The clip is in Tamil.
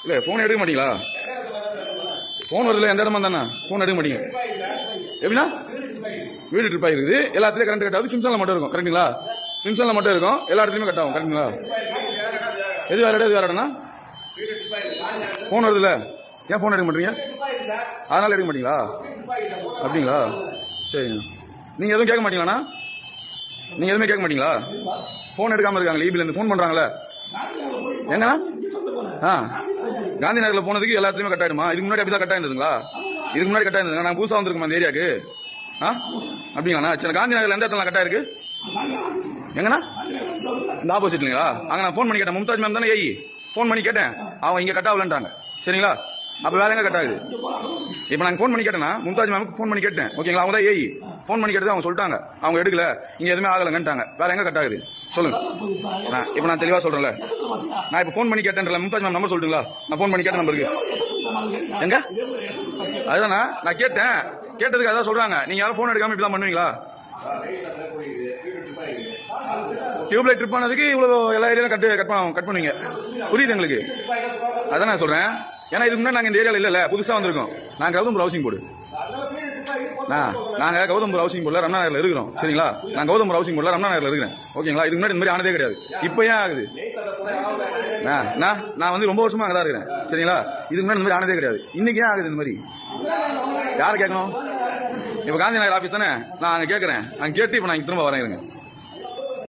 இல்லை ஃபோன் எடுக்க மாட்டீங்களா? ஃபோன் வருதுல எந்த இடமா தானே ஃபோன் எடுக்க மாட்டீங்க. எப்படின்னா வீடு ட்ரிப் ஆகிருக்குது, எல்லாத்துலேயும் கரண்ட் கட் ஆகுது, சிம்சனில் மட்டும் இருக்கும். கரெக்டுங்களா? சிம்சனில் மட்டும் இருக்கும், எல்லா இடத்துலையுமே கட் ஆகும். கரெக்டுங்களா? எது வேற இடம், எது வேற இடம்னா ஃபோன் வருதுல்ல, ஏன் ஃபோன் எடுக்க மாட்டீங்க? அதனால எடுக்க மாட்டீங்களா? அப்படிங்களா? சரிங்க. நீங்கள் எதுவும் கேட்க மாட்டீங்களாண்ணா? நீங்கள் எதுவுமே கேட்க மாட்டீங்களா? ஃபோன் எடுக்காமல் இருக்காங்களே, இபிலேருந்து ஃபோன் பண்ணுறாங்களே எங்கண்ணா? காந்தி நகரில் போனதுக்கு எல்லாத்துலேயுமே கட் ஆகிடுமா? இதுக்கு முன்னாடி அப்படி தான் கட் ஆயிருந்ததுங்களா? இதுக்கு முன்னாடி கட் ஆயிருந்ததுங்க. நான் புதுசாக வந்திருக்கோம் அந்த ஏரியாவுக்கு. அப்படிங்களாண்ணா? சரி, காந்தி நகரில் எந்த இடத்துல கட் ஆயிருக்கு? எங்கண்ணா? இந்த ஆப்போசிட்லீங்களா? அங்கே நான் ஃபோன் பண்ணி கேட்டேன், மும்தாஜ் மேம் தானே ஏஇ, ஃபோன் பண்ணி கேட்டேன், அவங்க இங்கே கட் ஆகலன்றாங்க. சரிங்களா? அப்போ வேற எங்க கட் ஆகுது? இப்போ நாங்கள் ஃபோன் பண்ணி கேட்டேன்னா, மும்தாஜ் மேமுக்கு ஃபோன் பண்ணி கேட்டேன், ஓகேங்களா? அவங்க தான் ஏஇ, ஃபோன் பண்ணி கேட்டது அவங்க சொல்லிட்டாங்க, அவங்க எடுக்கல, இங்கே எதுவுமே ஆகலைங்கன்ட்டாங்க. வேற எங்க கட் ஆகுது சொல்லுங்க. இப்போ நான் தெளிவாக சொல்றேன்ல, நான் இப்போ ஃபோன் பண்ணி கேட்டேன்ல, மும்தாஜ் மேம் நம்பர் சொல்லிட்டுங்களா? நான் ஃபோன் பண்ணி கேட்ட நம்பருக்கு எங்க? அதுதானா நான் கேட்டேன், கேட்டதுக்கு அதான் சொல்றாங்க, நீங்க யாரும் ஃபோன் எடுக்காம இப்படிதான் பண்ணுவீங்களா? டியூப்லைட் ட்ரிப் ஆனதுக்கு இவ்வளவு எல்லா ஏரியாலும் கட் பண்ணுவீங்க, புரியுது எங்களுக்கு. அதான் நான் சொல்றேன், ஏன்னா இதுக்கு முன்னாடி நாங்க இந்த ஏரியாவில் இல்ல, புதுசா வந்திருக்கோம். நாங்க கௌதம்பூர் ஹவுசிங் போர்டு, நாங்க கௌதம்பூர் ஹவுசிங் போர்டுல ரமணா நகர்ல இருக்கிறோம். சரிங்களா? நான் கௌதம்பூர் ஹவுசிங் போர்டுல ரமணா நகர்ல இருக்கிறேன், ஓகேங்களா? இதுக்கு முன்னாடி இந்த மாதிரி ஆனதே கிடையாது, இப்போ ஏன் ஆகுது? நான் வந்து ரொம்ப வருஷமா அங்கதான் இருக்கிறேன். சரிங்களா? இதுக்கு முன்னாடி இந்த மாதிரி ஆனதே கிடையாது, இன்னைக்கு ஏன் ஆகுது இந்த மாதிரி? யாரு கேட்கணும்? இப்ப காந்தி நகர் ஆபீஸ் தானே நான் அங்க கேட்கறேன், அங்க கேட்டு இப்ப நான் திரும்ப வரேன்.